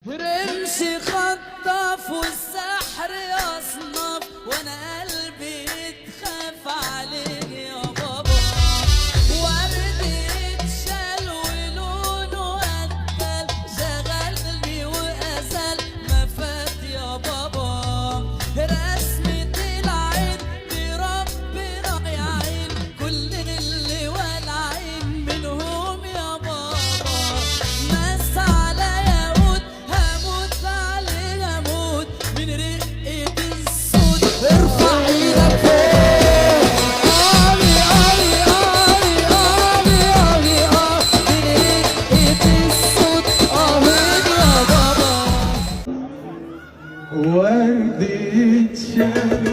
رمشي خطف والسحر يصنف وانا قلبي يتخاف عليه يا بابا. ورد اتشال ولونه قتل شغلني وازل ما فات يا بابا. رسمة العين بربنا يعين كل اللي والعين منهم يا بابا. مس على ياقوت هموت عليه هموت من رقة الصوت. ارفع ايدك فوق قالي قالي قالي قالي قالي من رقة الصوت اهين يا بابا. ورد اتشال